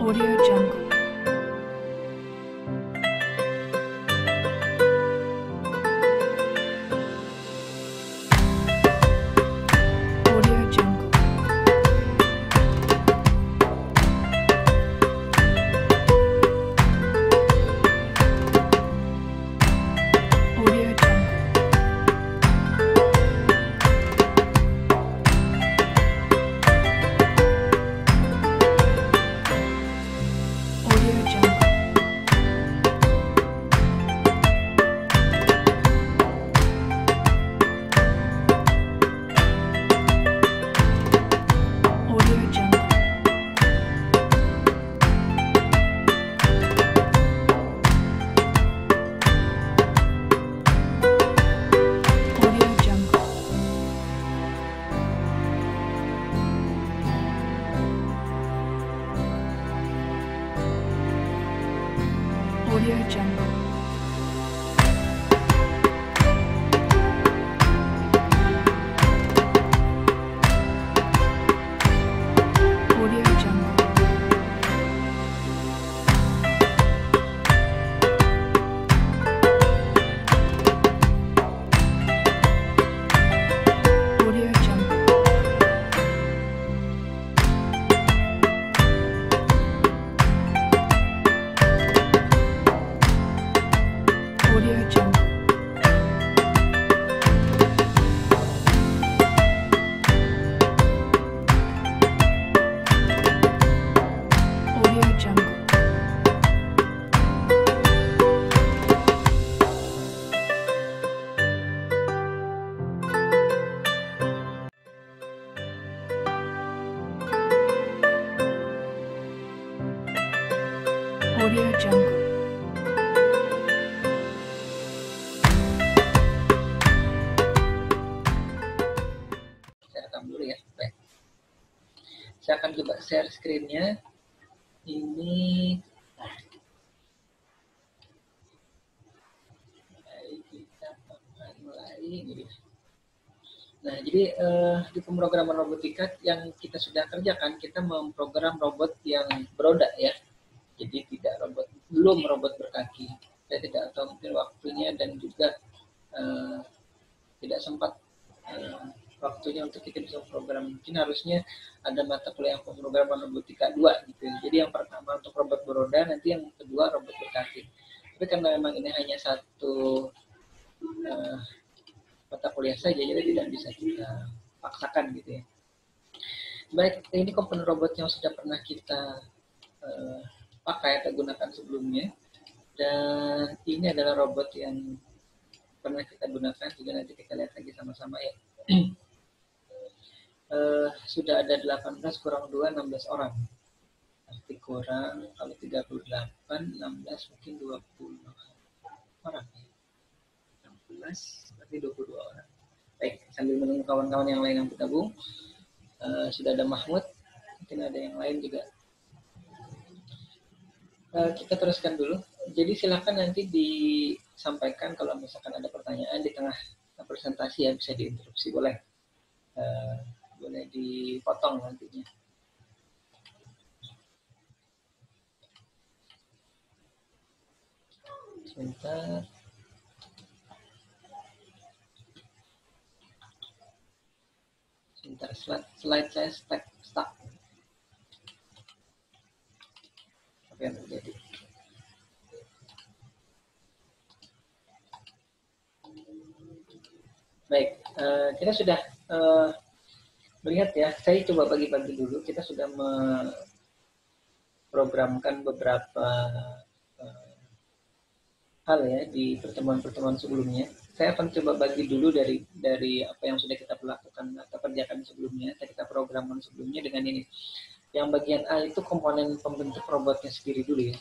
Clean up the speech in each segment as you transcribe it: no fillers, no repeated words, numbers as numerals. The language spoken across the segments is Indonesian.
Audio Jungle. Audio Jungle. Audio Jungle. Audio Jungle. Audio Jungle. Audio Jungle. Audio Jungle. Audio Jungle. Audio Jungle. Audio Jungle. Audio Jungle. Audio Jungle. Saya rekam dulu ya. Baik. Saya akan coba share screen-nya. Ini baik, kita akan mulai ini dia. Nah, jadi di pemrograman robotika yang kita sudah kerjakan, kita memprogram robot yang beroda ya. Jadi belum robot berkaki. Saya tidak tahu mungkin waktunya dan juga tidak sempat waktunya untuk kita bisa program. Mungkin harusnya ada mata kuliah pemrograman robotika 2 gitu. Jadi yang pertama untuk robot beroda, nanti yang kedua robot berkaki. Tapi karena memang ini hanya satu mata kuliah saja, jadi tidak bisa kita paksakan gitu ya. Baik, ini komponen robot yang sudah pernah kita pakai atau gunakan sebelumnya. Dan ini adalah robot yang pernah kita gunakan, juga nanti kita lihat lagi sama-sama ya. Sudah ada 18 kurang 2, 16 orang. Arti kurang, kalau 38, 16 mungkin 20 orang ya. 16, berarti 22 orang. Baik, sambil menunggu kawan-kawan yang lain yang bergabung. Sudah ada Mahmud, mungkin ada yang lain juga. Kita teruskan dulu. Jadi silakan nanti disampaikan kalau misalkan ada pertanyaan di tengah presentasi ya, bisa diinterupsi, boleh dipotong nantinya. Sebentar. Sebentar, slide saya stuck. Apa yang terjadi? Baik, kita sudah melihat ya, saya coba bagi-bagi dulu. Kita sudah memprogramkan beberapa hal ya di pertemuan-pertemuan sebelumnya. Saya akan coba bagi dulu dari apa yang sudah kita lakukan atau kerjakan sebelumnya, kita programkan sebelumnya dengan ini. Yang bagian A itu komponen pembentuk robotnya sendiri dulu ya.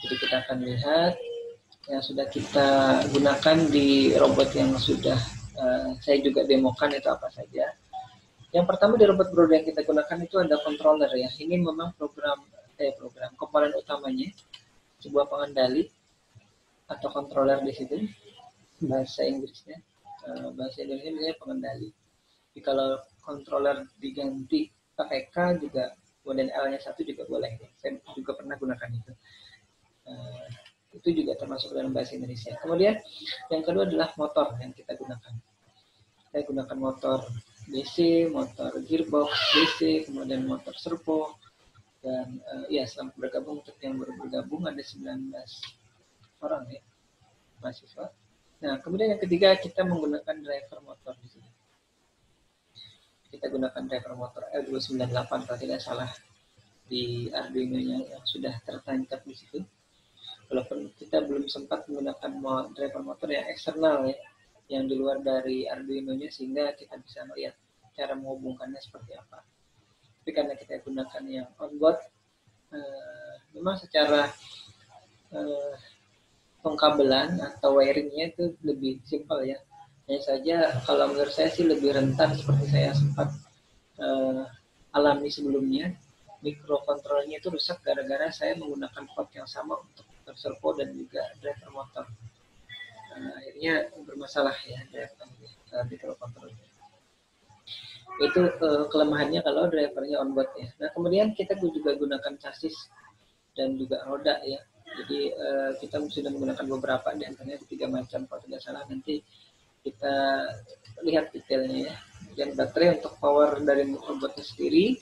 Jadi kita akan lihat yang sudah kita gunakan di robot yang sudah saya juga demokan itu apa saja. Yang pertama di robot beroda yang kita gunakan itu ada controller ya. Ini memang program komponen utamanya, sebuah pengendali atau controller di situ. Bahasa Inggrisnya, bahasa Indonesia biasanya pengendali. Jadi kalau controller diganti pakai K juga kemudian L-nya 1 juga boleh. Saya juga pernah gunakan itu. Itu juga termasuk dalam bahasa Indonesia. Kemudian yang kedua adalah motor yang kita gunakan. Saya gunakan motor DC, motor gearbox DC, kemudian motor servo, dan ya selamat bergabung. Untuk yang baru bergabung ada 19 orang ya mahasiswa. Nah, kemudian yang ketiga kita menggunakan driver motor di sini. Kita gunakan driver motor L298 kalau tidak salah di Arduino-nya yang sudah tertancap di situ. Walaupun kita belum sempat menggunakan driver motor yang eksternal ya, yang di luar dari Arduino-nya, sehingga kita bisa melihat cara menghubungkannya seperti apa. Tapi karena kita gunakan yang onboard, memang secara pengkabelan atau wiringnya itu lebih simpel ya. Hanya saja kalau menurut saya sih lebih rentan seperti saya sempat alami sebelumnya. Mikrokontrolernya itu rusak gara-gara saya menggunakan port yang sama untuk servo dan juga driver motor. Akhirnya bermasalah ya driver mikrokontrolernya. Itu kelemahannya kalau drivernya onboard ya. Nah, kemudian kita juga gunakan chassis dan juga roda ya. Jadi kita sudah menggunakan beberapa, di antaranya 3 macam kalau tidak salah. Nanti kita lihat detailnya ya. Dan baterai untuk power dari onboardnya sendiri.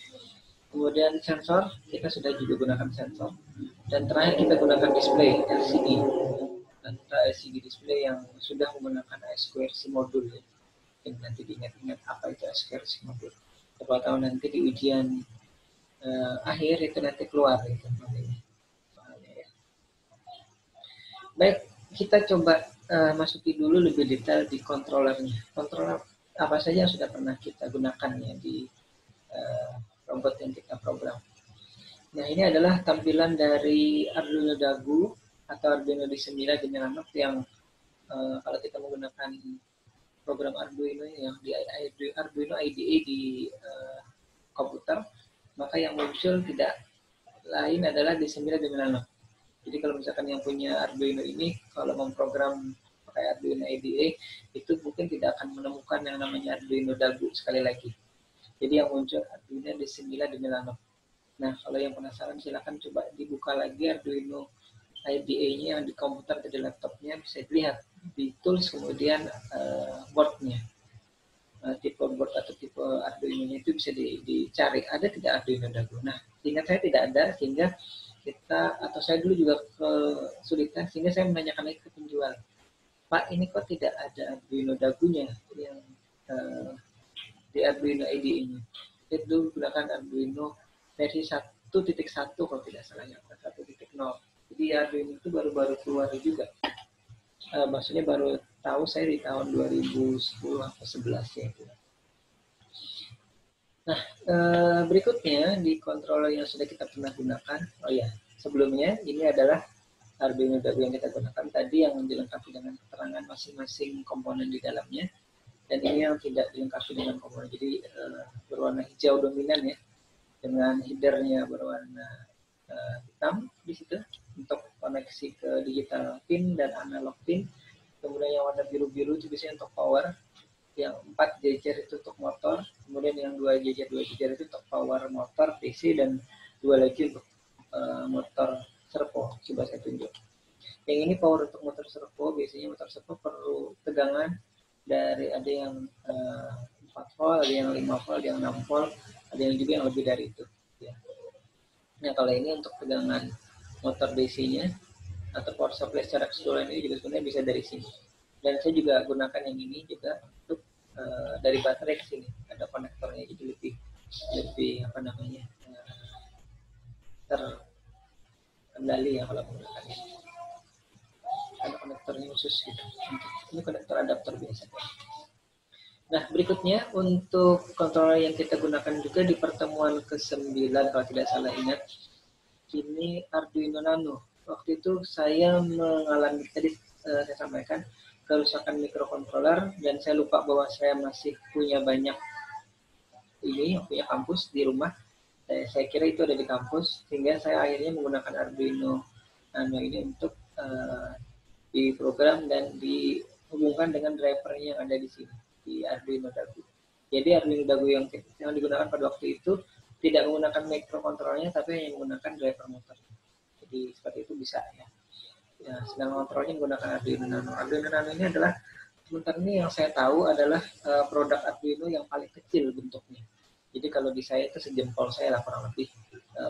Kemudian sensor, kita sudah juga gunakan sensor. Dan terakhir kita gunakan display LCD. Dan LCD display yang sudah menggunakan I2C modul ya. Dan nanti diingat-ingat apa itu I2C modul. Kalau tahu nanti di ujian akhir itu nanti keluar itu. Ya. Baik, kita coba masuki dulu lebih detail di controllernya. Controller apa saja yang sudah pernah kita gunakan ya di robot yang kita program. Nah, ini adalah tampilan dari Arduino Dagu atau Arduino D9 Generac yang kalau kita menggunakan program Arduino yang di Arduino IDE di komputer, maka yang muncul tidak lain adalah D9 Generac. Jadi kalau misalkan yang punya Arduino ini, kalau memprogram pakai Arduino IDE, itu mungkin tidak akan menemukan yang namanya Arduino Dagu sekali lagi. Jadi yang muncul Arduino D9 Generac. Nah, kalau yang penasaran silakan coba dibuka lagi Arduino IDE-nya yang di komputer atau di laptopnya, bisa dilihat di tools, kemudian board-nya. Tipe board atau tipe Arduino-nya itu bisa dicari, ada tidak Arduino Dagu. Nah, ingat saya tidak ada, sehingga saya dulu juga kesulitan, sehingga saya menanyakan lagi ke penjual, Pak, ini kok tidak ada Arduino Dagunya yang di Arduino IDE-nya. Kita dulu gunakan Arduino versi 1.1 kalau tidak salah ya, 1.0. Jadi Arduino itu baru-baru keluar juga. Maksudnya baru tahu saya di tahun 2010 atau 11 ya. Nah, berikutnya di controller yang sudah kita pernah gunakan. Oh ya, sebelumnya ini adalah Arduino Dagu yang kita gunakan tadi, yang dilengkapi dengan keterangan masing-masing komponen di dalamnya. Dan ini yang tidak dilengkapi dengan komponen, jadi berwarna hijau dominan ya, dengan headernya berwarna hitam di situ untuk koneksi ke digital pin dan analog pin. Kemudian yang warna biru-biru itu biasanya untuk power, yang 4 jejer itu untuk motor, kemudian yang 2 jejer itu untuk power motor DC, dan 2 lagi untuk motor servo. Coba saya tunjuk. Yang ini power untuk motor servo, biasanya motor servo perlu tegangan dari ada yang 4 volt, ada yang 5 volt, ada yang 6 volt, ada yang juga yang lebih dari itu ya. Nah, kalau ini untuk tegangan motor DC-nya atau power supply secara keseluruhan ini juga sebenarnya bisa dari sini. Dan saya juga gunakan yang ini juga untuk dari baterai ke sini, ada konektornya, jadi lebih apa namanya, terkendali ya kalau menggunakan ini. Ada konektornya khusus gitu. Ini konektor adaptor biasa. Nah, berikutnya untuk controller yang kita gunakan juga di pertemuan ke-9 kalau tidak salah ingat, ini Arduino Nano. Waktu itu saya mengalami, tadi saya sampaikan, kerusakan mikrokontroler, dan saya lupa bahwa saya masih punya banyak punya kampus di rumah. Saya kira itu ada di kampus, sehingga saya akhirnya menggunakan Arduino Nano ini untuk diprogram dan dihubungkan dengan drivernya yang ada di sini di Arduino Dagu. Jadi Arduino Dagu yang digunakan pada waktu itu tidak menggunakan microcontrollernya tapi hanya menggunakan driver motor. Jadi seperti itu bisa ya. Ya, sedang kontrolnya menggunakan Arduino Nano. Arduino Nano ini adalah sebentar ini yang saya tahu adalah produk Arduino yang paling kecil bentuknya. Jadi kalau di saya itu sejempol saya lah kurang lebih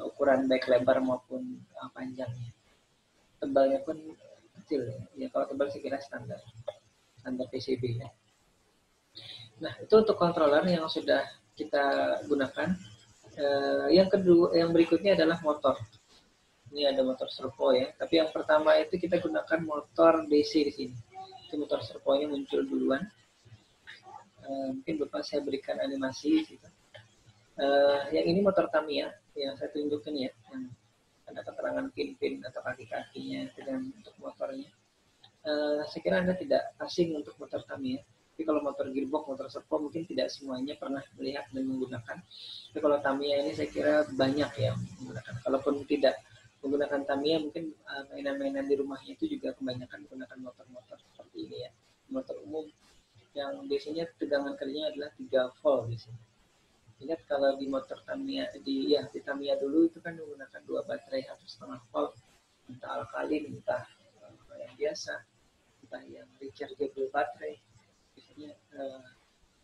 ukuran baik lebar maupun panjangnya. Tebalnya pun kecil ya. Kalau tebal saya kira standar PCB ya. Nah itu untuk controller yang sudah kita gunakan. Yang kedua, yang berikutnya adalah motor. Ini ada motor servo ya. Tapi yang pertama itu kita gunakan motor DC di sini. Itu motor servonya muncul duluan. Mungkin Bapak saya berikan animasi di situ. Yang ini motor Tamiya yang saya tunjukkan ya, yang ada keterangan pin-pin atau kaki-kakinya dengan untuk motornya. Saya kira Anda tidak asing untuk motor Tamiya. Tapi kalau motor gearbox, motor servo mungkin tidak semuanya pernah melihat dan menggunakan. Tapi kalau Tamiya ini saya kira banyak yang menggunakan. Kalaupun tidak menggunakan Tamiya, mungkin mainan-mainan di rumahnya itu juga kebanyakan menggunakan motor-motor seperti ini ya. Motor umum yang biasanya tegangan kerjanya adalah 3 volt di sini. Ingat kalau di motor Tamiya, di Tamiya dulu itu kan menggunakan 2 baterai 1,5 volt, entah alkalin, entah yang biasa, entah yang rechargeable baterai. Biasanya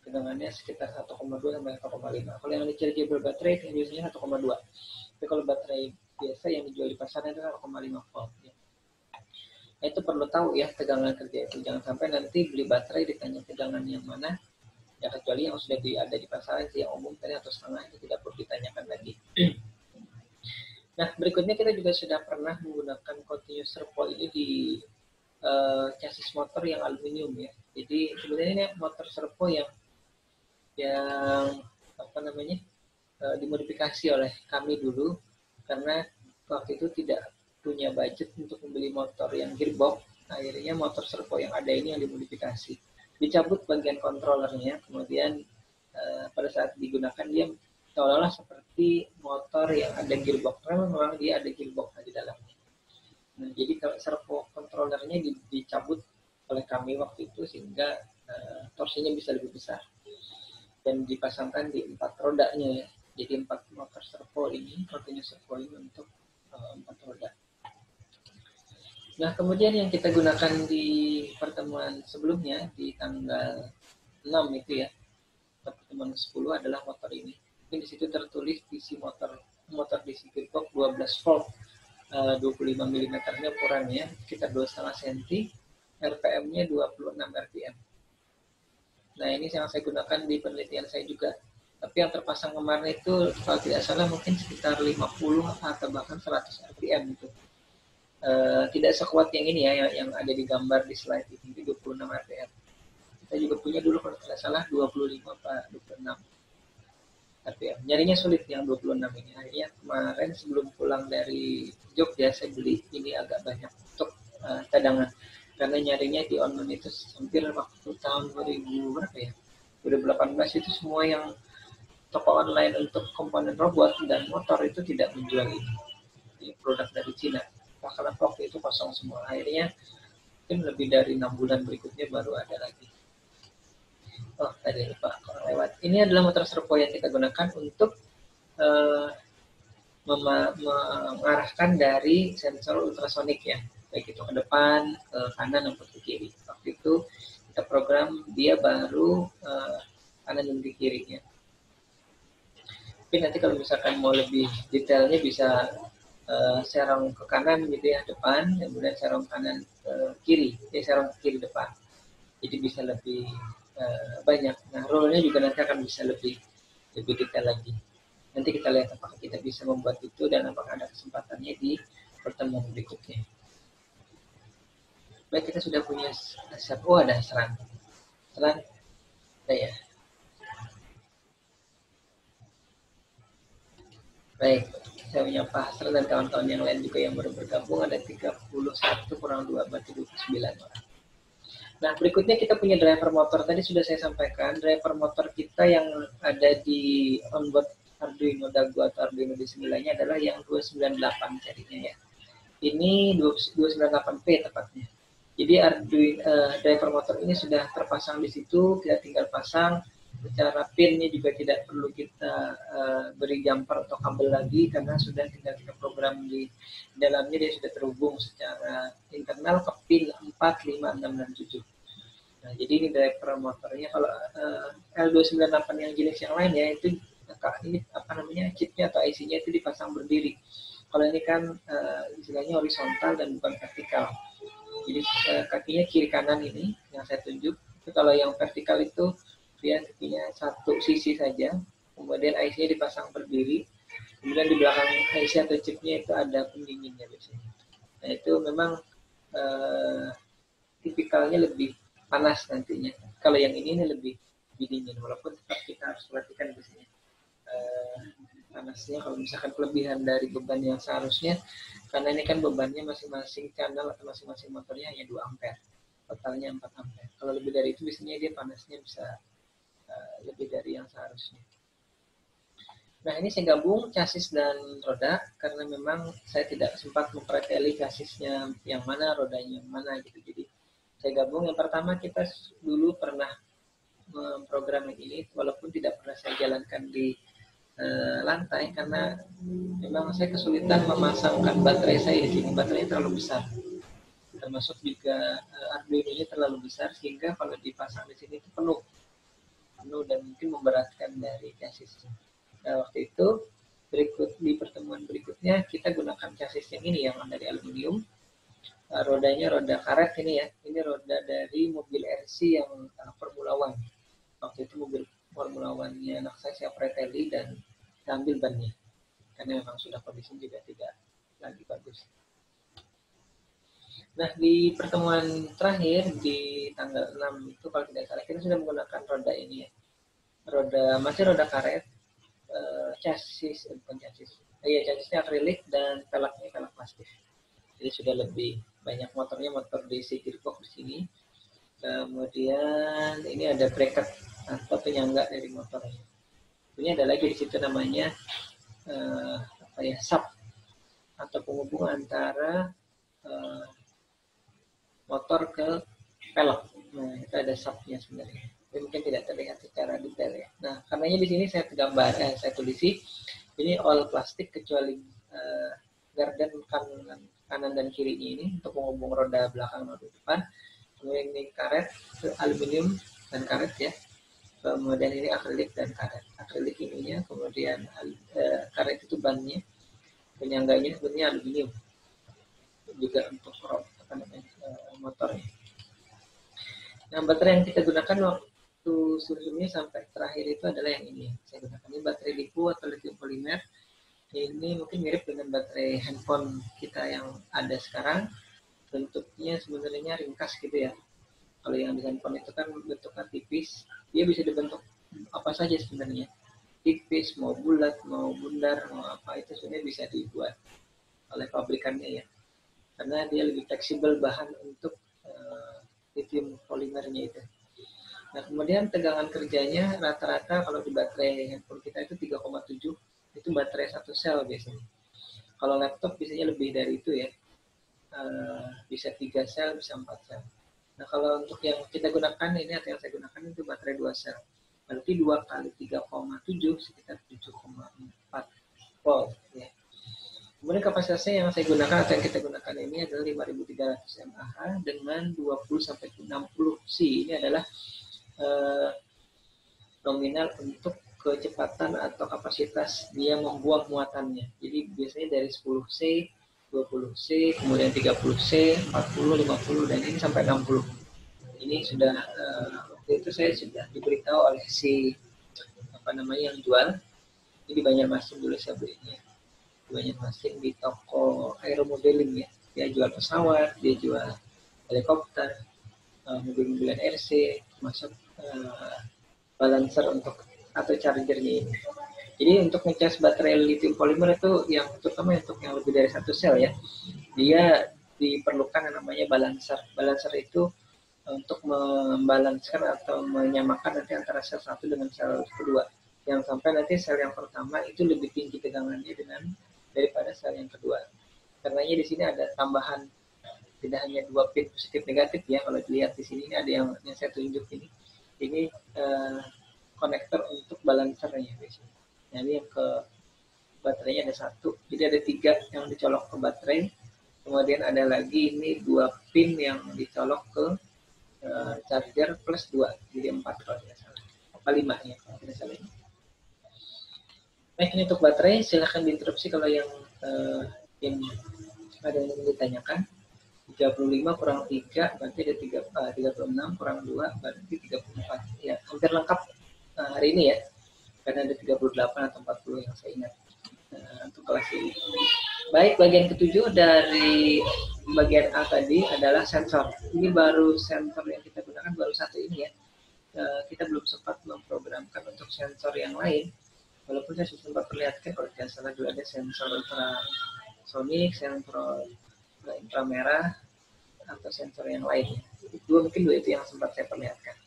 tegangannya sekitar 1,2 sampai 1,5. Kalau yang rechargeable baterai itu biasanya 1,2. Tapi kalau baterai biasa yang dijual di pasaran itu 1,5 volt ya. Nah, itu perlu tahu ya tegangan kerja itu. Jangan sampai nanti beli baterai ditanya tegangan yang mana. Ya kecuali yang sudah ada di pasaran yang umum tadi atau setengah itu tidak perlu ditanyakan lagi. Nah berikutnya kita juga sudah pernah menggunakan continuous servo ini di chassis motor yang aluminium ya. Jadi sebenarnya ini motor servo yang apa namanya dimodifikasi oleh kami dulu karena waktu itu tidak punya budget untuk membeli motor yang gearbox. Akhirnya motor servo yang ada ini yang dimodifikasi. Dicabut bagian kontrolernya, kemudian pada saat digunakan dia seolah-olah seperti motor yang ada gearbox. Memang dia ada gearbox di dalamnya. Nah, jadi kalau servo kontrolernya dicabut oleh kami waktu itu sehingga torsinya bisa lebih besar dan dipasangkan di 4 rodanya ya. Jadi 4 motor servo ini, continuous servo ini untuk 4 roda. Nah, kemudian yang kita gunakan di pertemuan sebelumnya di tanggal 6 itu ya, pertemuan 10 adalah motor ini. Ini di situ tertulis DC motor DC gearbox 12 volt, 25 mm-nya ukurannya, sekitar 2,5 cm, RPM-nya 26 RPM. Nah, ini yang saya gunakan di penelitian saya juga. Tapi yang terpasang kemarin itu kalau tidak salah mungkin sekitar 50 atau bahkan 100 RPM itu. Tidak sekuat yang ini ya, yang ada di gambar di slide ini 26 RPM. Kita juga punya dulu kalau tidak salah 25 atau 26 RPM. Nyarinya sulit yang 26 ini. Akhirnya kemarin sebelum pulang dari Jogja saya beli ini agak banyak untuk cadangan. Karena nyarinya di online itu hampir waktu tahun 2000 berapa ya? 2018 itu semua yang toko online untuk komponen robot dan motor itu tidak menjual ini. Ini produk dari Cina. Karena waktu itu kosong semua. Akhirnya mungkin lebih dari 6 bulan berikutnya baru ada lagi. Oh tadi lupa kalau lewat. Ini adalah motor servo yang kita gunakan untuk mengarahkan dari sensor ultrasonik ya, baik itu ke depan, ke kanan maupun ke kiri. Waktu itu kita program dia baru kanan dan ke kirinya. Tapi nanti kalau misalkan mau lebih detailnya bisa serong ke kanan gitu ya depan, kemudian serong kanan ke kiri, serong ke kiri depan. Jadi bisa lebih banyak. Nah, role-nya juga nanti akan bisa lebih detail lagi. Nanti kita lihat apakah kita bisa membuat itu dan apakah ada kesempatannya di pertemuan berikutnya. Baik, kita sudah punya ada seran. Ada ya. Baik, saya punya Pak Hasran dan kawan-kawan yang lain juga yang baru bergabung, ada 31 kurang 2 berarti 29 orang. Nah, berikutnya kita punya driver motor. Tadi sudah saya sampaikan, driver motor kita yang ada di onboard Arduino Dagu atau Arduino D9-nya adalah yang 298 jadinya ya. Ini 298P tepatnya. Jadi Arduino driver motor ini sudah terpasang di situ, kita tinggal pasang Secara pinnya juga tidak perlu kita beri jumper atau kabel lagi, karena sudah tinggal kita program di dalamnya, dia sudah terhubung secara internal ke pin 4, 5, 6, dan 7. Nah, jadi ini driver motornya. Kalau L298 yang jenis yang lain ya, itu ini apa namanya, chipnya atau IC-nya itu dipasang berdiri. Kalau ini kan istilahnya horizontal dan bukan vertikal. Jadi kakinya kiri kanan ini yang saya tunjuk. Itu kalau yang vertikal itu dia punya satu sisi saja, kemudian IC-nya dipasang berdiri, kemudian di belakang IC atau chipnya itu ada pendinginnya biasanya. Nah, itu memang tipikalnya lebih panas nantinya. Kalau yang ini lebih dingin, walaupun tetap kita harus perhatikan biasanya panasnya kalau misalkan kelebihan dari beban yang seharusnya, karena ini kan bebannya masing-masing channel atau masing-masing motornya hanya 2 ampere, totalnya 4 ampere. Kalau lebih dari itu biasanya dia panasnya bisa lebih dari yang seharusnya. Nah, ini saya gabung chassis dan roda karena memang saya tidak sempat mempreteli chassisnya yang mana, rodanya yang mana gitu. Jadi saya gabung. Yang pertama, kita dulu pernah memprogram ini walaupun tidak pernah saya jalankan di lantai karena memang saya kesulitan memasangkan baterai saya di sini. Baterainya terlalu besar. Termasuk juga Arduino-nya terlalu besar sehingga kalau dipasang di sini itu penuh dan mungkin memberatkan dari chassisnya. Nah, waktu itu di pertemuan berikutnya kita gunakan chassis yang ini yang dari aluminium. Rodanya roda karet ini ya. Ini roda dari mobil RC yang Formula One. Waktu itu mobil Formula One-nya anak saya preteli dan ambil bannya. Karena memang sudah kondisi juga tidak lagi bagus. Nah, di pertemuan terakhir di tanggal 6 itu kalau tidak salah kita sudah menggunakan roda ini ya. Masih roda karet, chassisnya akrilik dan pelaknya pelak plastik. Jadi sudah lebih banyak motornya, motor DC gearbox di sini. Kemudian ini ada bracket atau penyangga dari motornya. Ini ada lagi di situ namanya sub atau penghubung antara motor ke pelek. Nah, itu ada subnya sebenarnya. Tapi mungkin tidak terlihat secara detail ya. Nah, karenanya di sini saya saya tulisi ini all plastik kecuali garden kanan dan kirinya ini untuk menghubung roda belakang roda depan. Kemudian ini karet, aluminium dan karet ya. Kemudian ini akrilik dan karet. Akrilik ininya, kemudian karet itu bannya, penyangganya sebenarnya aluminium. Juga untuk motornya. Nah, baterai yang kita gunakan waktu sebelumnya sampai terakhir itu adalah yang ini. Saya gunakan ini baterai LiPo atau lithium polimer. Ini mungkin mirip dengan baterai handphone kita yang ada sekarang. Bentuknya sebenarnya ringkas gitu ya. Kalau yang di handphone itu kan bentuknya tipis. Dia bisa dibentuk apa saja sebenarnya. Tipis, mau bulat, mau bundar, mau apa itu sebenarnya bisa dibuat oleh pabrikannya ya. Karena dia lebih fleksibel bahan untuk lithium polimernya itu. Nah, kemudian tegangan kerjanya rata-rata kalau di baterai handphone kita itu 3,7, itu baterai satu sel biasanya. Kalau laptop biasanya lebih dari itu ya, bisa 3 sel, bisa 4 sel. Nah, kalau untuk yang kita gunakan ini atau yang saya gunakan itu baterai 2 sel. Berarti 2 kali 3,7 sekitar 7,4 volt ya. Kemudian kapasitasnya yang saya gunakan atau yang kita gunakan ini adalah 5300 mAh dengan 20-60 C. Ini adalah nominal untuk kecepatan atau kapasitas dia membuang muatannya. Jadi biasanya dari 10 C, 20 C, kemudian 30 C, 40, 50, dan ini sampai 60. Ini sudah waktu itu saya sudah diberitahu oleh si yang jual. Ini di Banjarmasin dulu saya belinya. Banjarmasin di toko aeromodeling ya. Dia jual pesawat, dia jual helikopter, mobil-mobilan RC, masuk balancer untuk atau chargernya ini. Jadi untuk ngecas baterai lithium polimer itu yang terutama untuk yang lebih dari satu sel ya, dia diperlukan yang namanya balancer. Balancer itu untuk membalanskan atau menyamakan nanti antara sel satu dengan sel kedua. Yang sampai nanti sel yang pertama itu lebih tinggi tegangannya daripada sel yang kedua. Karenanya di sini ada tambahan tidak hanya 2 pin positif negatif ya. Kalau dilihat di sini ini ada yang saya tunjuk ini konektor untuk balancernya biasanya. Jadi yang ke baterainya ada satu, jadi ada 3 yang dicolok ke baterai. Kemudian ada lagi ini 2 pin yang dicolok ke charger plus 2, jadi 4 kalau tidak salah. Apa 5 ya kalau tidak salah ini. Baik, ini untuk baterai, silahkan diinterupsi kalau yang ada yang ditanyakan. 35 kurang 3 berarti ada 36 kurang 2 berarti 34. Ya, hampir lengkap hari ini ya. Karena ada 38 atau 40 yang saya ingat untuk kelas ini. Baik, bagian ketujuh dari bagian A tadi adalah sensor. Ini baru sensor yang kita gunakan baru satu ini ya. Kita belum sempat memprogramkan untuk sensor yang lain. Walaupun saya sudah sempat perlihatkan kalau tidak salah juga ada sensor ultrasonik, sensor inframerah, atau sensor yang lainnya. Mungkin dua itu yang sempat saya perlihatkan.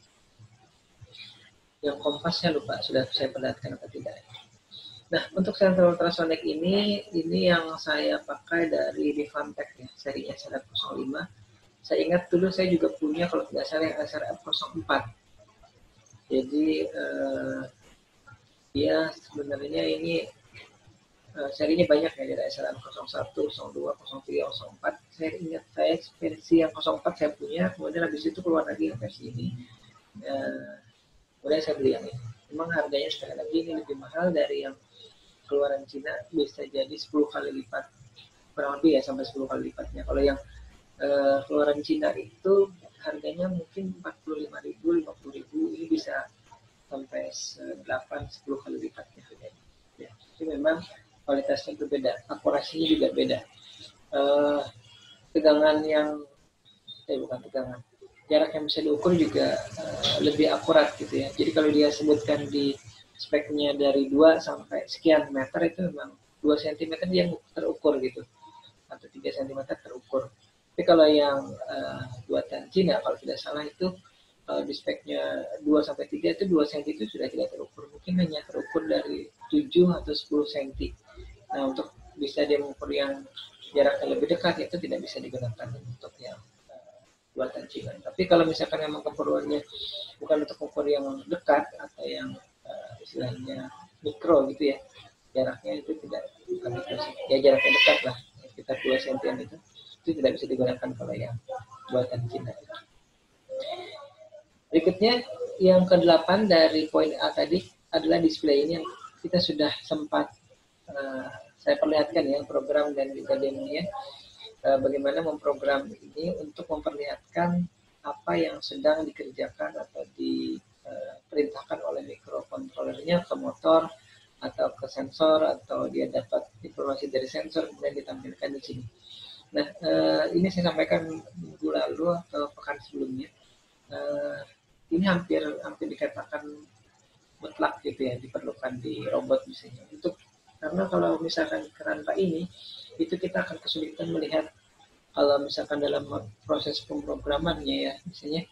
Yang kompasnya lupa sudah saya perlihatkan atau tidak. Nah, untuk sensor ultrasonik ini yang saya pakai dari Rivantech ya, serinya SRF05. Saya ingat dulu saya juga punya kalau tidak salah yang SRF04. Jadi dia sebenarnya ini serinya banyak ya, dari SRF01, 02, 03, 04. Saya ingat saya versi yang 04 saya punya, kemudian habis itu keluar lagi yang versi ini. Kemudian saya beli yang ini. Memang harganya sekali lagi ini lebih mahal dari yang keluaran Cina, bisa jadi 10 kali lipat. Kurang lebih ya, sampai 10 kali lipatnya. Kalau yang keluaran Cina itu harganya mungkin 45.000, 50.000, ini bisa sampai 8-10 kali lipatnya. Ya, itu memang kualitasnya berbeda, akurasinya juga beda. Tegangan yang bukan tegangan, jarak yang bisa diukur juga lebih akurat gitu ya. Jadi kalau dia sebutkan di speknya dari 2 sampai sekian meter, itu memang 2 cm dia terukur gitu, atau 3 cm terukur. Tapi kalau yang buatan Cina kalau tidak salah itu di speknya 2 sampai 3 itu 2 cm itu sudah tidak terukur, mungkin hanya terukur dari 7 atau 10 cm. Nah, untuk bisa dia mengukur yang jaraknya lebih dekat itu tidak bisa digunakan untuk yang buatan Cina. Tapi kalau misalkan memang keperluannya bukan untuk ukur yang dekat atau yang istilahnya mikro gitu ya, jaraknya itu tidak, bukan mikro sih, ya jaraknya dekat lah, sekitar 2 cm itu tidak bisa digunakan kalau yang buatan Cina. Berikutnya yang ke-8 dari poin A tadi adalah display. Ini yang kita sudah sempat saya perlihatkan ya, program dan juga demonya, bagaimana memprogram ini untuk memperlihatkan apa yang sedang dikerjakan atau diperintahkan oleh mikrokontrolernya ke motor atau ke sensor, atau dia dapat informasi dari sensor kemudian ditampilkan di sini. Nah, ini saya sampaikan minggu lalu atau pekan sebelumnya. Ini hampir dikatakan mutlak gitu ya, diperlukan di robot misalnya. Karena kalau misalkan kerangka ini, itu kita akan kesulitan melihat kalau misalkan dalam proses pemrogramannya ya, misalnya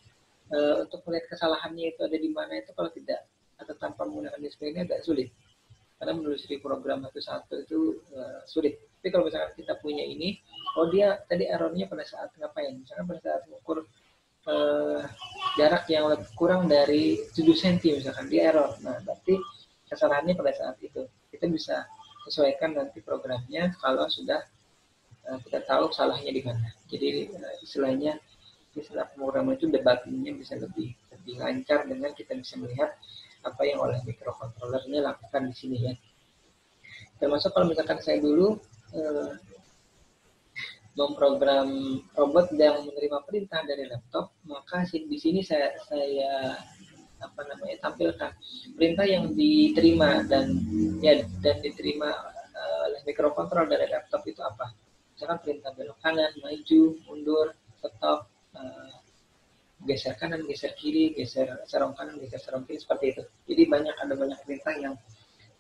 untuk melihat kesalahannya itu ada di mana, itu kalau tidak atau tanpa menggunakan display ini agak sulit. Karena menelusuri program satu itu sulit. Tapi kalau misalkan kita punya ini, dia tadi errornya pada saat ngapain? Misalkan pada saat mengukur jarak yang lebih kurang dari 7 cm misalkan, dia error. Nah, berarti kesalahannya pada saat itu. Kita bisa sesuaikan nanti programnya kalau sudah kita tahu salahnya di mana. Jadi istilah pemrograman itu debuggingnya bisa lebih lancar dengan kita bisa melihat apa yang oleh mikrokontrolernya lakukan di sini ya. Termasuk kalau misalkan saya dulu memprogram robot yang menerima perintah dari laptop, maka di sini saya tampilkan perintah yang diterima dan diterima oleh mikrokontrol dari laptop itu apa. Misalkan perintah belok kanan, maju, mundur, stop, geser kanan, geser kiri, geser serong kanan, geser serong kiri, seperti itu. Jadi ada banyak perintah yang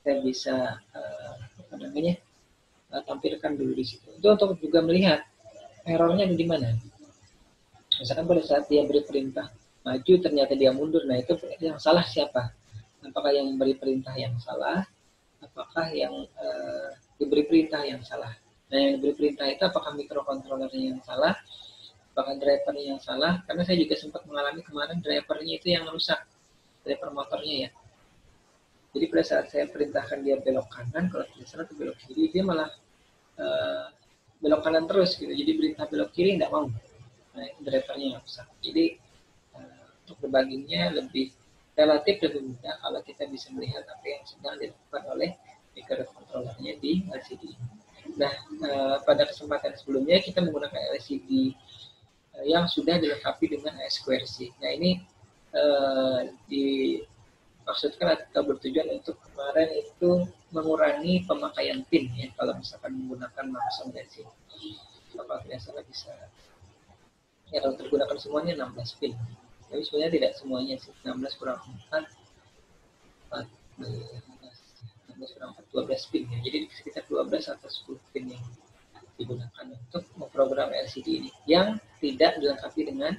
saya bisa tampilkan dulu di situ. Itu untuk juga melihat errornya di mana. Misalkan pada saat dia beri perintah maju ternyata dia mundur, nah itu yang salah siapa? Apakah yang memberi perintah yang salah? Apakah yang diberi perintah yang salah? Nah, yang diberi perintah itu apakah mikrokontrolernya yang salah? Apakah drivernya yang salah? Karena saya juga sempat mengalami kemarin drivernya itu yang rusak, driver motornya ya. Jadi pada saat saya perintahkan dia belok kanan, kalau tidak salah atau belok kiri, dia malah belok kanan terus gitu. Jadi perintah belok kiri nggak mau. Nah, drivernya nggak usah. Jadi untuk berbaginya lebih relatif lebih mudah kalau kita bisa melihat apa yang sedang dilakukan oleh microcontrollernya di LCD. Nah, pada kesempatan sebelumnya kita menggunakan LCD yang sudah dilengkapi dengan I2C. Nah, ini dimaksudkan atau bertujuan untuk kemarin itu mengurangi pemakaian pin ya kalau misalkan menggunakan langsung dari sini. Kalau tidak salah bisa ya kalau tergunakan semuanya 16 pin. Tapi sebenarnya tidak semuanya sih, 16 kurang 4, 16 kurang 4, 12 pin ya. Jadi sekitar 12 atau 10 pin yang digunakan untuk memprogram LCD ini yang tidak dilengkapi dengan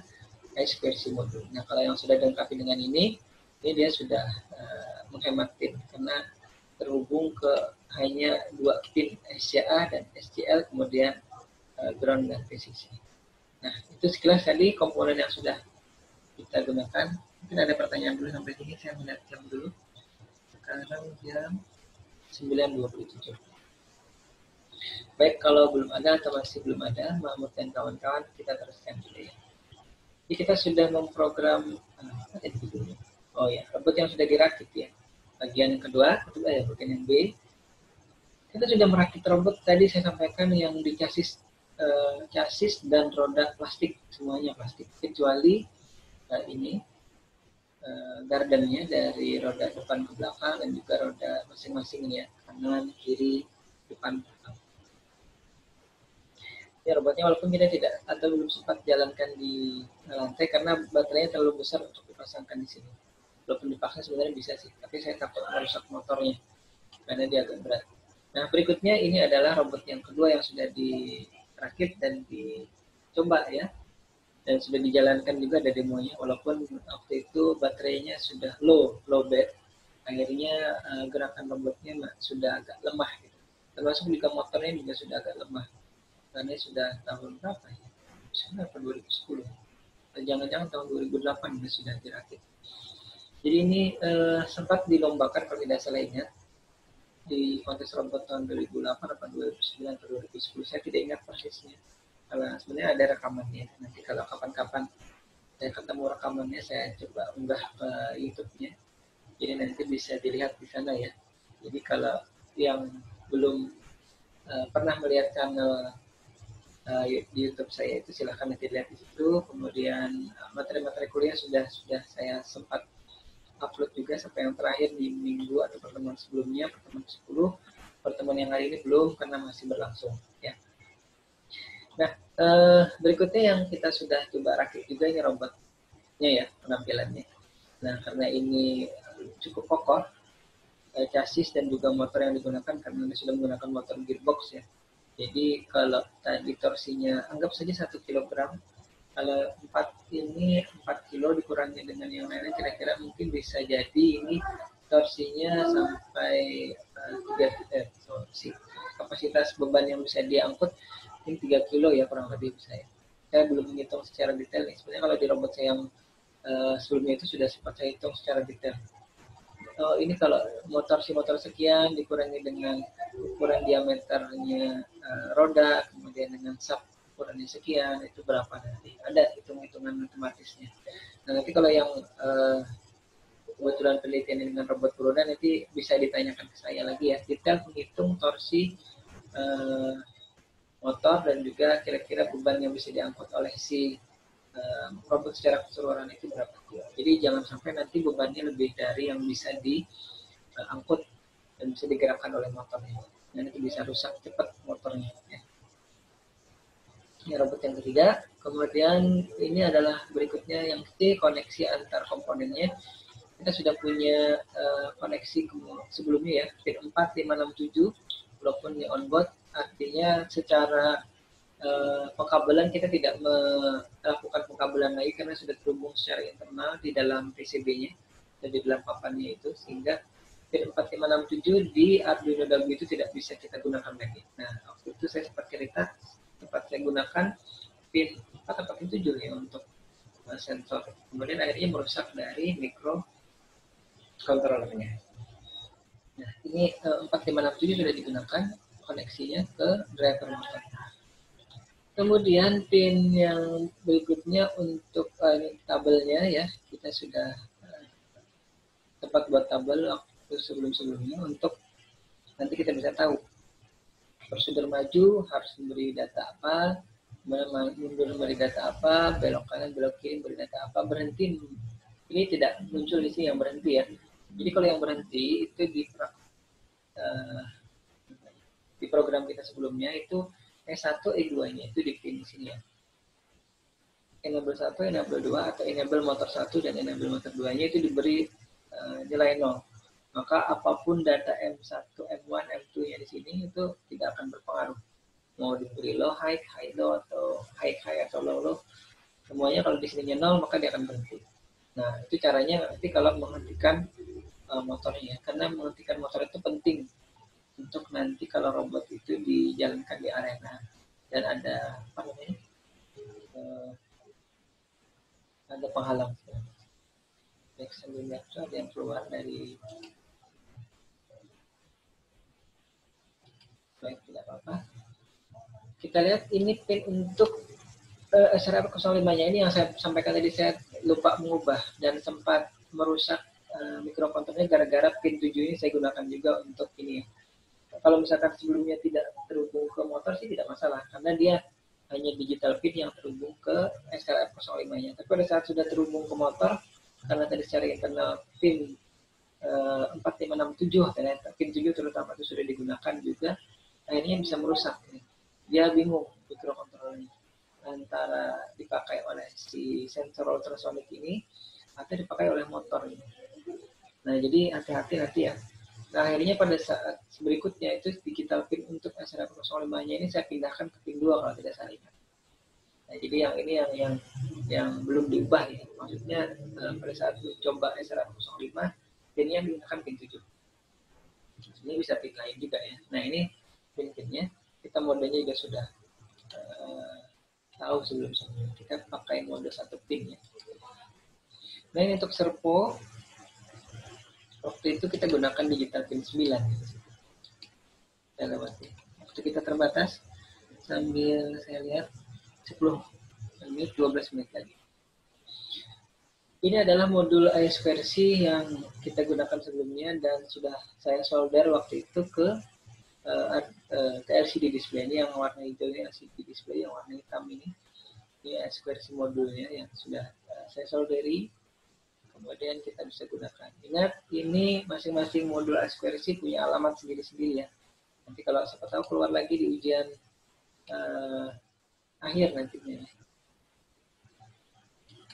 I2C modul. Nah, kalau yang sudah dilengkapi dengan ini dia sudah menghemat pin karena terhubung ke hanya 2 pin SCA dan SCL, kemudian ground dan VCC. Nah, itu sekilas tadi komponen yang sudah kita gunakan. Mungkin ada pertanyaan dulu sampai sini, saya melihat jam dulu. Sekarang jam 9.27. Baik, kalau belum ada atau masih belum ada, Mahmud dan kawan-kawan, kita teruskan dulu ya. Jadi kita sudah memprogram, oh ya, robot yang sudah dirakit ya. Bagian yang kedua, bagian yang B, kita sudah merakit robot tadi saya sampaikan yang di chassis dan roda plastik, semuanya plastik, kecuali ini gardennya dari roda depan ke belakang dan juga roda masing-masing ya, kanan, kiri, depan, belakang. Ya, robotnya walaupun kita tidak atau belum sempat jalankan di lantai karena baterainya terlalu besar untuk dipasangkan di sini. Walaupun dipaksa sebenarnya bisa sih, tapi saya takut merusak motornya karena dia agak berat. Nah, berikutnya ini adalah robot yang kedua yang sudah dirakit dan dicoba ya, dan sudah dijalankan juga ada demonya, walaupun waktu itu baterainya sudah low bed, akhirnya gerakan robotnya sudah agak lemah gitu. Termasuk juga motornya juga sudah agak lemah karena sudah tahun berapa ya? Sebenarnya 2010. Jangan-jangan tahun 2008 sudah dirakit. Jadi ini sempat dilombakan kalau tidak salah ingat di kontes robot tahun 2008 atau 2009 atau 2010. Saya tidak ingat persisnya. Kalau sebenarnya ada rekamannya. Nanti kalau kapan-kapan saya ketemu rekamannya, saya coba unggah ke YouTube-nya. Jadi nanti bisa dilihat di sana ya. Jadi kalau yang belum pernah melihat channel di YouTube saya itu silahkan nanti lihat di situ. Kemudian materi-materi kuliah sudah saya sempat upload juga sampai yang terakhir di minggu atau pertemuan sebelumnya, pertemuan 10. Pertemuan yang hari ini belum karena masih berlangsung ya. Nah, berikutnya yang kita sudah coba rakit juga ini robotnya ya, penampilannya. Nah, karena ini cukup kokoh chassis dan juga motor yang digunakan karena ini sudah menggunakan motor gearbox ya. Jadi kalau tadi torsinya anggap saja 1 kg, kalau 4 kilo dikurangi dengan yang lainnya kira-kira mungkin bisa jadi ini torsinya sampai 3 kapasitas beban yang bisa diangkut mungkin 3 kilo ya kurang lebih saya belum menghitung secara detail nih. Sebenarnya kalau di robot saya yang sebelumnya itu sudah sempat saya hitung secara detail. Ini kalau motor sekian dikurangi dengan ukuran diameternya roda, kemudian dengan sub ukurannya sekian, itu berapa nanti? Ada hitung-hitungan matematisnya. Nah, nanti kalau yang kebetulan penelitian dengan robot beroda nanti bisa ditanyakan ke saya lagi ya, detail menghitung torsi motor dan juga kira-kira beban yang bisa diangkut oleh si robot secara keseluruhan itu berapa kilo. Jadi jangan sampai nanti bebannya lebih dari yang bisa diangkut dan bisa digerakkan oleh motornya. Dan itu bisa rusak cepat motornya. Ya. Ini robot yang ketiga. Kemudian ini adalah berikutnya yang ketiga, koneksi antar komponennya. Kita sudah punya koneksi sebelumnya ya, pin 4567 walaupun di onboard, artinya secara pengkabelan kita tidak melakukan pengkabelan lagi karena sudah terhubung secara internal di dalam PCB-nya dan di dalam papannya itu, sehingga pin 4567 di Arduino Dagu itu tidak bisa kita gunakan lagi. Nah, waktu itu saya sempat cerita, sempat saya gunakan pin 4 atau pin 7 ya untuk sensor. Kemudian akhirnya merusak dari microcontrollernya. Nah, ini 4567 sudah digunakan koneksinya ke driver motor. Kemudian pin yang berikutnya untuk tabelnya ya, kita sudah tempat buat tabel waktu sebelum-sebelumnya untuk nanti kita bisa tahu prosedur maju harus memberi data apa, mundur memberi data apa, belok kanan belok kiri memberi data apa, berhenti ini tidak muncul di sini yang berhenti ya. Jadi kalau yang berhenti itu di program kita sebelumnya itu E1, E2-nya itu di pin di sini ya. Enable 1, enable 2 atau enable motor 1 dan enable motor 2-nya itu diberi nilai 0. Maka apapun data M1, M1, M2-nya di sini itu tidak akan berpengaruh. Mau diberi low high, high low atau high high atau low low, semuanya kalau di sininya 0 maka dia akan berhenti. Nah, itu caranya nanti kalau menghentikan motornya, karena menghentikan motor itu penting untuk nanti kalau robot itu dijalankan di arena dan ada apa namanya ada penghalang. Baik, sambil ada yang keluar dari baik, tidak apa-apa. Kita lihat ini pin untuk SRF 05-nya ini yang saya sampaikan tadi, saya lupa mengubah dan sempat merusak mikrokontrolernya gara-gara pin 7 ini saya gunakan juga untuk ini. Kalau misalkan sebelumnya tidak terhubung ke motor sih tidak masalah, karena dia hanya digital pin yang terhubung ke SRF 05-nya. Tapi pada saat sudah terhubung ke motor, karena tadi secara internal pin 4567 ternyata pin 7 terutama itu sudah digunakan juga, akhirnya bisa merusak. Dia bingung mikrokontrolernya antara dipakai oleh si sensor ultrasonic ini atau dipakai oleh motor ini. Nah, jadi hati-hati nanti ya. Nah, akhirnya pada saat berikutnya itu digital pin untuk SRF 05-nya ini saya pindahkan ke pin 2 kalau tidak salah. Nah, jadi yang ini yang belum diubah ya. Maksudnya pada saat coba SRF 05 pinnya menggunakan pin 7. Ini bisa pin lain juga ya. Nah, ini pin-pinnya kita modenya juga sudah tahu sebelum-sebelumnya. Kita pakai mode 1 pin ya. Nah, ini untuk servo waktu itu kita gunakan digital pin 9. Kita lewati. Waktu kita terbatas sambil saya lihat 10 menit, 12 menit lagi. Ini adalah modul AES versi yang kita gunakan sebelumnya dan sudah saya solder waktu itu ke LCD display. Ini yang warna hijau ini LCD display, yang warna hitam ini AES versi modulnya yang sudah saya solderi. Kemudian kita bisa gunakan. Ingat, ini masing-masing modul AES versi punya alamat sendiri-sendiri ya. Nanti kalau siapa tahu keluar lagi di ujian akhir nantinya.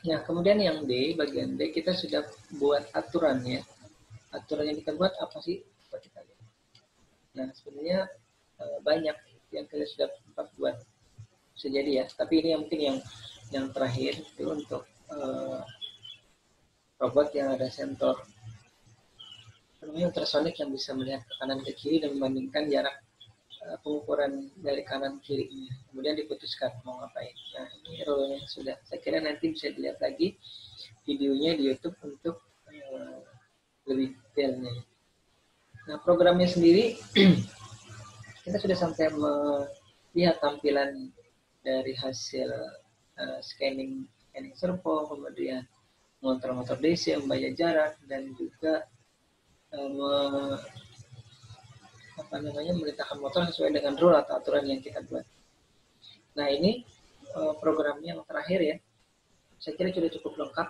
Nah, kemudian yang D, bagian D, kita sudah buat aturannya. Aturan yang kita buat apa sih? Coba kita lihat. Nah, sebenarnya banyak yang kita sudah buat. Bisa jadi ya, tapi ini yang mungkin yang terakhir itu untuk robot yang ada sensor ultrasonic yang bisa melihat ke kanan ke kiri dan membandingkan jarak pengukuran dari kanan kirinya. Kemudian diputuskan mau ngapain. Nah, ini role-nya sudah. Saya kira nanti bisa dilihat lagi videonya di YouTube untuk lebih detailnya. Nah, programnya sendiri kita sudah sampai melihat tampilan dari hasil scanning servo, kemudian motor-motor DC yang membayar jarak dan juga memerintahkan motor sesuai dengan rule atau aturan yang kita buat. Nah, ini programnya yang terakhir ya. Saya kira sudah cukup lengkap,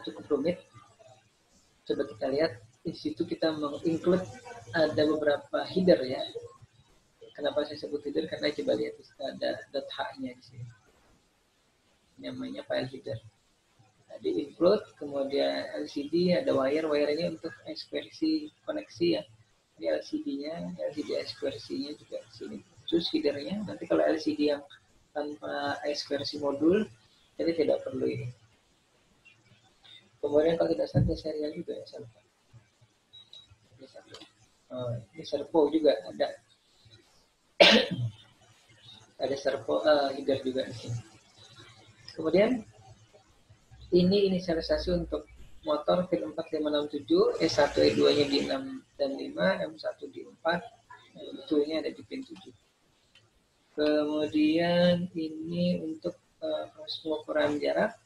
cukup rumit. Coba kita lihat di situ kita menginclude ada beberapa header ya. Kenapa saya sebut header? Karena coba lihat ada .h-nya di sini. Namanya file header. Di include, kemudian LCD, ada wire ini untuk ekspresi koneksi ya. Ini LCD-nya, LCD ekspresinya juga di sini. Khusus header-nya, nanti kalau LCD yang tanpa ekspresi modul, jadi tidak perlu ini. Kemudian kalau tidak salah serial juga ya, servo. Ini servo juga ada. Ada servo header juga di sini. Kemudian ini inisialisasi untuk motor pin 4567, E1 E2-nya di 6 dan 5, M1 di 4, M2-nya ada di pin 7. Kemudian ini untuk proses pengukuran jarak,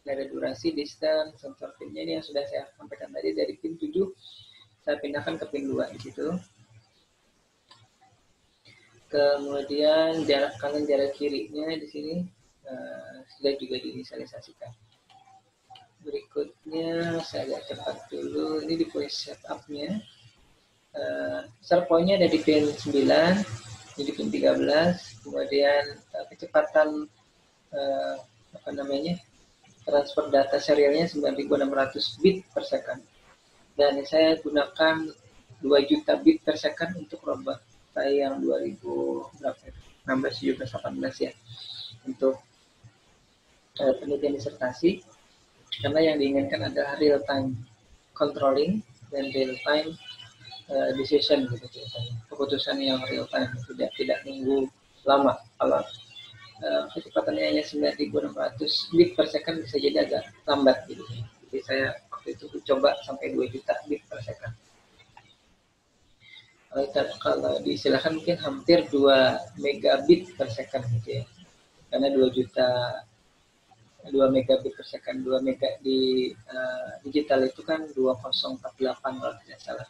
dari durasi, distance, sensor pinnya ini yang sudah saya sampaikan tadi, dari pin 7 saya pindahkan ke pin 2 di situ. Kemudian jarak kanan, jarak kirinya di sini sudah juga diinisialisasikan. Berikutnya saya agak cepat dulu, ini di voice setup-nya. Start point-nya ada di pin 9, ini di pin 13, kemudian kecepatan transfer data serialnya 9600 bit per second. Dan saya gunakan 2 juta bit per second untuk robot saya yang 2016, 17, 18 ya, untuk penelitian disertasi. Karena yang diinginkan adalah real time controlling dan real time decision gitu ceritanya. Keputusan yang real time, tidak nunggu lama. Kalau kecepatannya hanya 9600 bit per second bisa jadi agak lambat gitu. Jadi saya waktu itu coba sampai 2 juta bit per second. Kalau diistilahkan mungkin hampir 2 megabit per second gitu ya. Karena 2 megabit per second, 2 mega di digital itu kan 2048 kalau tidak salah.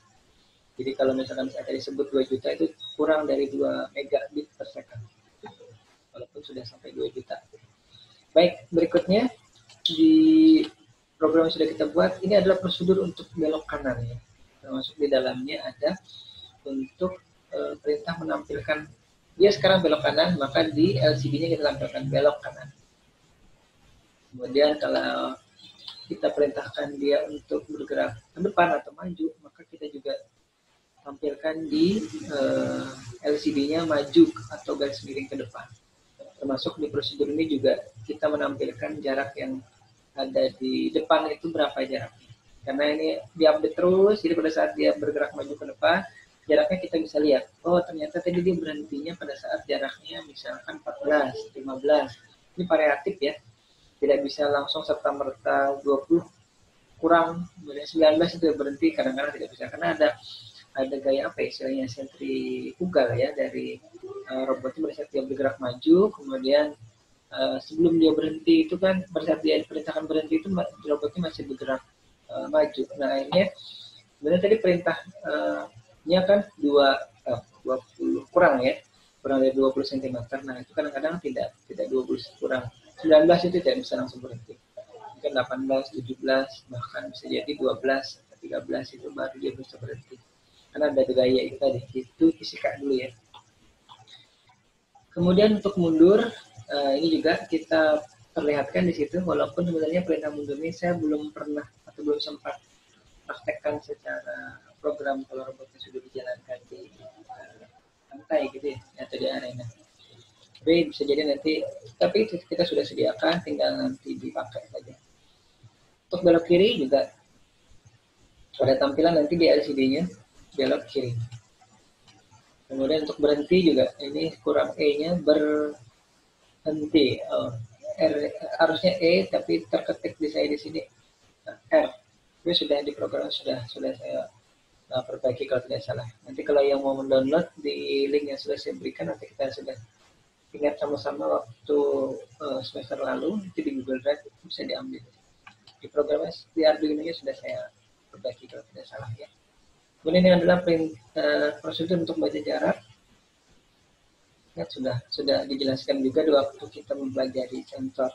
Jadi kalau misalkan saya tadi sebut 2 juta itu kurang dari 2 megabit per second. Walaupun sudah sampai 2 juta. Baik, berikutnya di program yang sudah kita buat, ini adalah prosedur untuk belok kanan ya. Termasuk di dalamnya ada untuk perintah menampilkan, dia sekarang belok kanan, maka di LCD-nya kita tampilkan belok kanan. Kemudian kalau kita perintahkan dia untuk bergerak ke depan atau maju, maka kita juga tampilkan di LCD-nya maju atau garis miring ke depan. Termasuk di prosedur ini juga kita menampilkan jarak yang ada di depan itu berapa jaraknya. Karena ini diupdate terus, jadi pada saat dia bergerak maju ke depan, jaraknya kita bisa lihat. Oh ternyata tadi dia berhentinya pada saat jaraknya misalkan 14, 15. Ini variatif ya. Tidak bisa langsung serta-merta 20 kurang, kemudian 19 itu berhenti, kadang-kadang tidak bisa karena ada gaya apa istilahnya sentrifugal ya dari robot itu pada saat dia bergerak maju, kemudian sebelum dia berhenti itu kan pada saat dia diperintahkan berhenti itu robotnya masih bergerak maju. Nah akhirnya sebenarnya tadi perintahnya kan 20 kurang ya, kurang dari 20 cm. Nah itu kadang-kadang tidak 20 kurang 19 itu tidak bisa langsung berhenti. Mungkin 18, 17, bahkan bisa jadi 12, 13 itu baru dia bisa berhenti. Karena ada gaya itu tadi, itu disika dulu ya. Kemudian untuk mundur, ini juga kita perlihatkan di situ, walaupun sebenarnya perintah mundur ini saya belum pernah atau belum sempat praktekkan secara program kalau robotnya sudah dijalankan di pantai gitu ya, atau di arena. Tapi bisa jadi nanti, tapi kita sudah sediakan, tinggal nanti dipakai saja. Untuk belok kiri juga ada tampilan nanti di LCD-nya belok kiri. Kemudian untuk berhenti juga ini kurang E-nya berhenti. Harusnya E tapi terketik di saya di sini R. Tapi sudah di program sudah saya perbaiki kalau tidak salah. Nanti kalau yang mau mendownload di link yang sudah saya berikan, nanti kita sudah ingat sama-sama waktu semester lalu itu di Google Drive bisa diambil. Di programnya di Arduino-nya sudah saya perbaiki kalau tidak salah ya. Kemudian ini adalah prosedur untuk baca jarak. Ya, sudah dijelaskan juga di waktu kita mempelajari sensor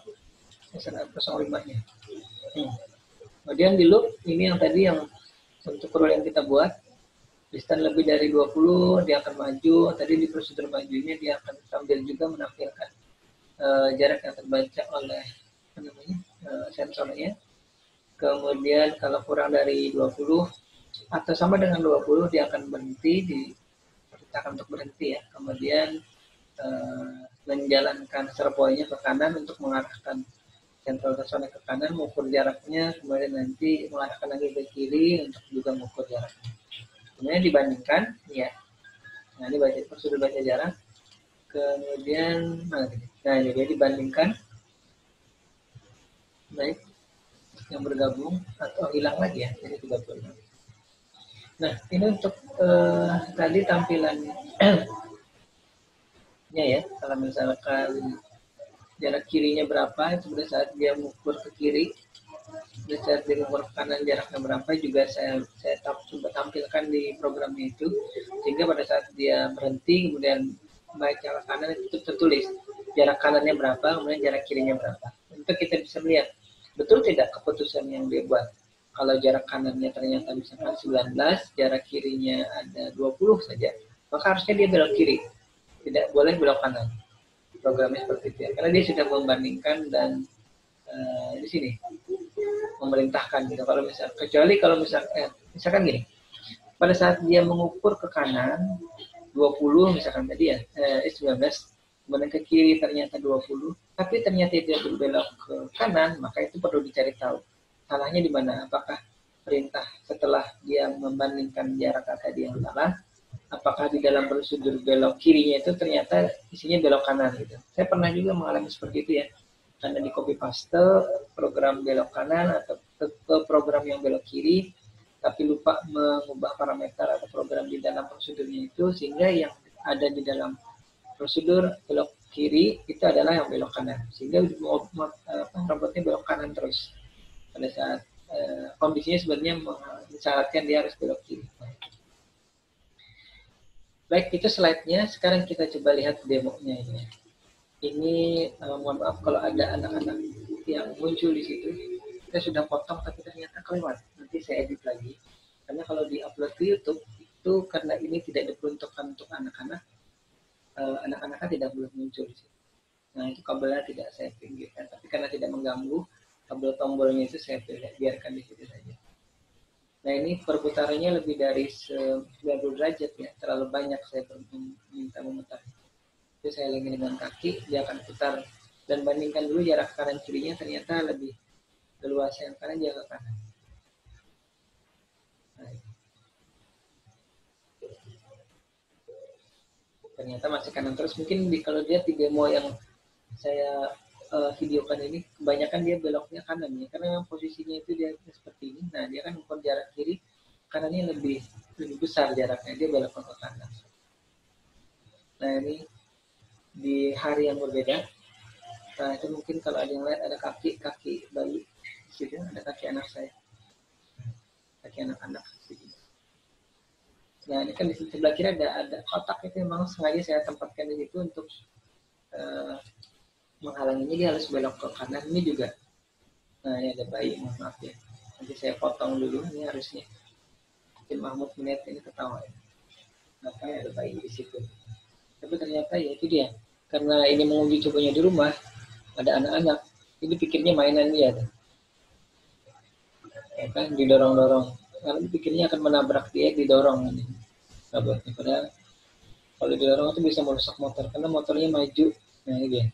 SNR05-nya. Kemudian di loop ini yang tadi yang untuk rule yang kita buat, distance lebih dari 20 dia akan maju. Tadi di prosedur majunya dia akan sambil juga menampilkan jarak yang terbaca oleh sensornya. Kemudian kalau kurang dari 20 atau sama dengan 20 dia akan berhenti, diperintahkan untuk berhenti ya. Kemudian menjalankan servonya ke kanan untuk mengarahkan sentral tersone ke kanan, mengukur jaraknya, kemudian nanti mengarahkan lagi ke kiri untuk juga mengukur jaraknya. Kemudian dibandingkan ya. Nah ini prosedur baca jarak. Kemudian nah ini dia dibandingkan. Baik. yang bergabung atau hilang lagi ya, jadi 36. Nah, ini untuk tadi tampilannya ya, kalau misalkan jarak kirinya berapa, itu pada saat dia mengukur ke kiri, pada saat dia mengukur ke kanan jaraknya berapa juga saya coba tampilkan di programnya itu, sehingga pada saat dia berhenti kemudian baik jarak kanan itu tertulis jarak kanannya berapa, kemudian jarak kirinya berapa, untuk kita bisa melihat betul tidak keputusan yang dia buat. Kalau jarak kanannya ternyata misalkan 19, jarak kirinya ada 20 saja, maka harusnya dia belok kiri, tidak boleh belok kanan. Programnya seperti itu ya, karena dia sudah membandingkan dan di sini memerintahkan gitu. Kalau kecuali kalau misalkan gini, pada saat dia mengukur ke kanan 20 misalkan tadi ya 19, kemudian ke kiri ternyata 20, tapi ternyata dia berbelok ke kanan, maka itu perlu dicari tahu salahnya di mana. Apakah perintah setelah dia membandingkan jarak tadi yang salah, apakah di dalam prosedur belok kirinya itu ternyata isinya belok kanan gitu. Saya pernah juga mengalami seperti itu ya, karena di copy paste program belok kanan atau ke program yang belok kiri, tapi lupa mengubah parameter atau program di dalam prosedurnya itu, sehingga yang ada di dalam prosedur belok kiri itu adalah yang belok kanan, sehingga robotnya belok kanan terus pada saat kondisinya sebenarnya mensyaratkan dia harus belok kiri. Baik, itu slide-nya. Sekarang kita coba lihat demonya ini. Ini mohon maaf kalau ada anak-anak yang muncul di situ. Kita sudah potong tapi ternyata kelewat. Nanti saya edit lagi. Karena kalau di-upload ke YouTube itu karena ini tidak diperuntukkan untuk anak-anak, anak-anaknya tidak boleh muncul di situ. Nah, itu kabelnya tidak saya pinggirkan, tapi karena tidak mengganggu, kabel tombolnya itu saya biarkan di situ saja. Nah, ini perputarannya lebih dari 90 derajat ya, terlalu banyak saya minta memutar. Itu saya lagi dengan kaki, dia akan putar, dan bandingkan dulu jarak kanan kirinya, ternyata lebih luas yang kanan, jarak kanan. Nah, ternyata masih kanan terus. Mungkin kalau dia di demo yang saya videokan ini, kebanyakan dia beloknya kanan ya, karena memang posisinya itu dia seperti ini. Nah, dia kan ukur jarak kiri, kanannya lebih besar jaraknya, dia belok ke kanan. Nah, ini di hari yang berbeda. Nah, itu mungkin kalau ada yang lihat ada kaki bayi di situ, ada kaki anak saya, kaki anak-anak di situ. Nah, ini kan di sebelah kiri ada kotak, itu memang sengaja saya tempatkan di situ untuk menghalanginya, dia harus belok ke kanan. Ini juga, nah ini ada bayi, maaf ya, nanti saya potong dulu, ini harusnya mungkin Mahmud melihat ini ketawa ya, kenapa ada bayi di situ. Tapi ternyata ya itu dia, karena ini menguji cobanya di rumah, ada anak-anak, jadi pikirnya mainan dia ya kan, didorong-dorong, karena pikirnya akan menabrak dia, didorong ini robotnya. Padahal kalau didorong itu bisa merusak motor, karena motornya maju. Nah ini dia,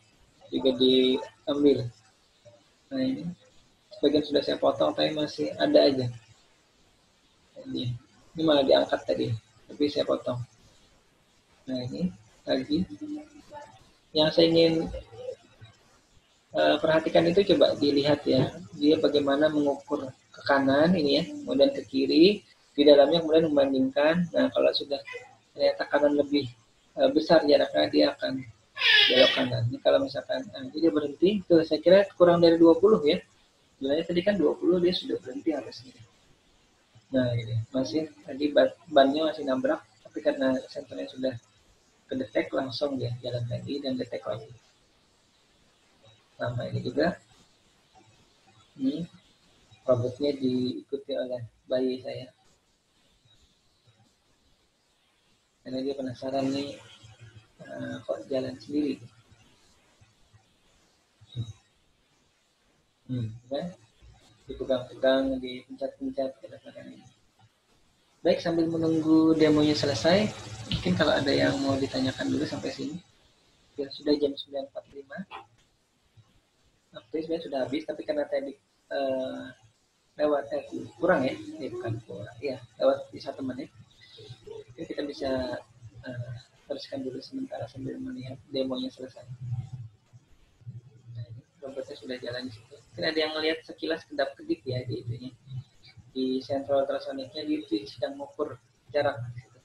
juga diambil. Nah ini sebagian sudah saya potong, tapi masih ada aja. Ini malah diangkat tadi, tapi saya potong. Nah ini lagi yang saya ingin perhatikan itu, coba dilihat ya, dia bagaimana mengukur ke kanan ini ya, kemudian ke kiri, di dalamnya kemudian membandingkan. Nah kalau sudah ternyata kanan lebih besar jaraknya, dia akan belok kanan. Ini kalau misalkan dia berhenti, tuh saya kira kurang dari 20 ya. Sebenarnya tadi kan 20 dia sudah berhenti harusnya. Nah ini masih tadi bannya masih nabrak, tapi karena senternya sudah kedetek, langsung dia jalan lagi dan detek lagi. Sama ini juga, ini robotnya diikuti oleh bayi saya, karena dia penasaran nih kok jalan sendiri. Kan? Dipegang-pegang, dipencet-pencet kadang-kadang ini. Baik, sambil menunggu demonya selesai, mungkin kalau ada yang mau ditanyakan dulu sampai sini. Ya, sudah jam 9.45. Waktu sebenarnya sudah habis, tapi karena tadi lewat kurang ya, bukan kurang, ya lewat di 1 menit. Jadi kita bisa teruskan dulu sementara sambil melihat demonya selesai. Nah, ini robotnya sudah jalan di situ. mungkin ada yang ngelihat sekilas kedap-kedip ya di itunya, di sentral ultrasoniknya itu sedang mengukur jarak gitu.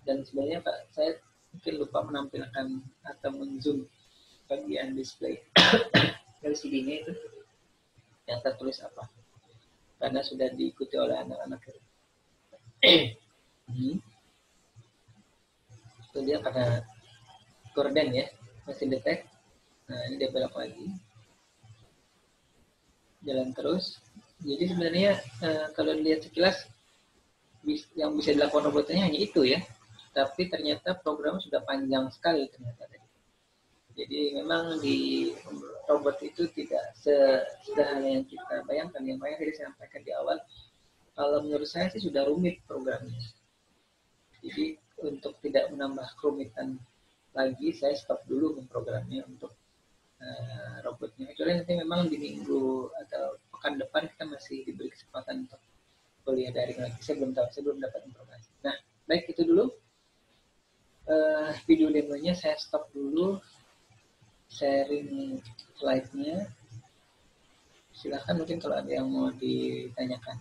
Dan sebenarnya Pak, saya mungkin lupa menampilkan atau men-zoom bagian display LCD-nya itu yang tertulis apa, karena sudah diikuti oleh anak-anak. Itu dia karena gorden ya, masih detect. Nah ini dia belok lagi, jalan terus. Jadi sebenarnya kalau dilihat sekilas yang bisa dilakukan robotnya hanya itu ya, tapi ternyata program sudah panjang sekali ternyata. Jadi memang di robot itu tidak sesederhana yang kita bayangkan. Yang banyak tadi saya sampaikan di awal, kalau menurut saya sih sudah rumit programnya. Jadi untuk tidak menambah kerumitan lagi, saya stop dulu memprogramnya untuk robotnya. Kecuali nanti memang di minggu atau pekan depan kita masih diberi kesempatan untuk kuliah daring lagi. Saya belum tahu, saya belum dapat informasi. Nah, baik itu dulu. Video demonya saya stop dulu. Sharing slide-nya. Silahkan mungkin kalau ada yang mau ditanyakan.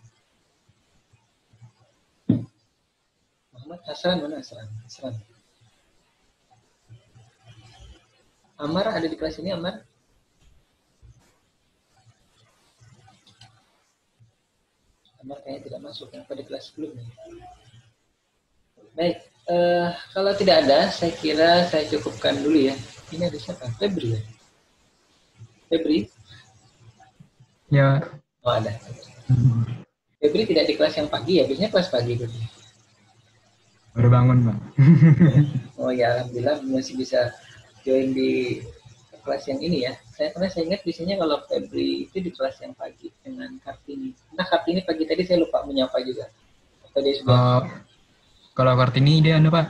Muhammad Hasan, mana Hasan? Hasan. Amar ada di kelas ini, Amar? Amar kayaknya tidak masuk, kenapa di kelas sebelumnya? Baik, kalau tidak ada, saya kira saya cukupkan dulu ya. Ini ada siapa? Febri ya? Febri? Ya. Oh ada. Febri tidak di kelas yang pagi ya? Biasanya kelas pagi Febri. Baru bangun, Pak. Oh ya, alhamdulillah masih bisa join di kelas yang ini ya. Karena saya ingat biasanya kalau Febri itu di kelas yang pagi dengan Kartini. Nah Kartini pagi tadi saya lupa menyapa juga. Atau dia sudah... Kalau Kartini dia Pak,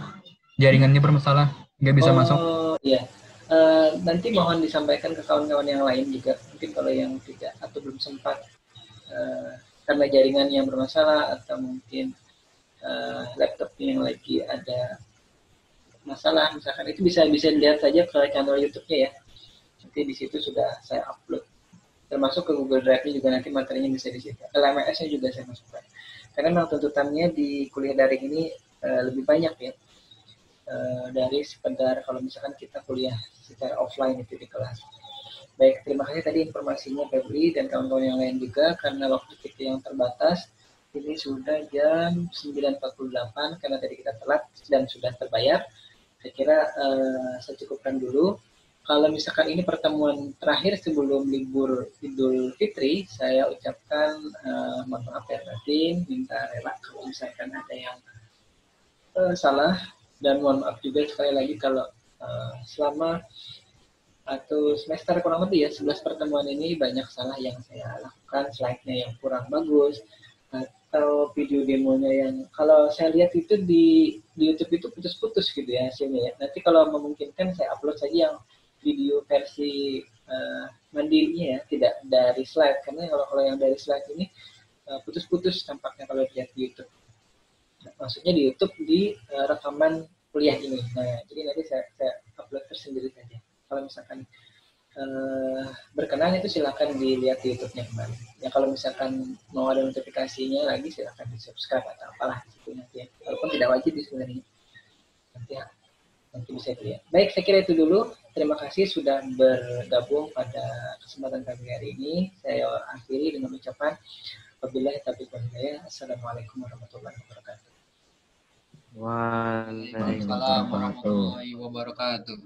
jaringannya bermasalah, nggak bisa masuk. Oh iya. Nanti mohon disampaikan ke kawan-kawan yang lain juga. Mungkin kalau yang tidak atau belum sempat karena jaringan yang bermasalah atau mungkin laptopnya yang lagi ada masalah, misalkan itu bisa dilihat saja ke channel YouTube-nya ya. Nanti di situ sudah saya upload. Termasuk ke Google Drive-nya juga nanti materinya bisa di situ. LMS-nya juga saya masukkan. Karena memang tuntutannya di kuliah daring ini lebih banyak ya. Dari sekedar kalau misalkan kita kuliah secara offline itu di kelas. Baik, terima kasih tadi informasinya Febri dan kawan-kawan yang lain juga, karena waktu kita yang terbatas. Ini sudah jam 9.48 karena tadi kita telat dan sudah terbayar. Saya kira saya cukupkan dulu. Kalau misalkan ini pertemuan terakhir sebelum libur Idul Fitri, saya ucapkan mohon maaf ya batin, minta rela kalau misalkan ada yang salah, dan mohon maaf juga sekali lagi kalau selama atau semester kurang lebih ya 11 pertemuan ini banyak salah yang saya lakukan, slide-nya yang kurang bagus, atau video demonya yang kalau saya lihat itu di YouTube itu putus-putus gitu ya hasilnya ya. Nanti kalau memungkinkan saya upload saja yang video versi mandirinya ya, tidak dari slide, karena kalau yang dari slide ini putus-putus tampaknya kalau lihat di YouTube. Maksudnya di YouTube di rekaman kuliah ini. Nah, jadi nanti saya upload tersendiri saja. Kalau misalkan berkenan itu silakan dilihat di YouTube-nya kembali. Ya kalau misalkan mau ada notifikasinya lagi silakan di subscribe atau apalah itu nanti ya. Walaupun tidak wajib sebenarnya. Nanti bisa dilihat. Baik, saya kira itu dulu. Terima kasih sudah bergabung pada kesempatan pagi hari ini. Saya akhiri dengan ucapan wabillahi taufiq wal hidayah. Assalamualaikum warahmatullahi wabarakatuh. Waalaikumsalam warahmatullahi wabarakatuh.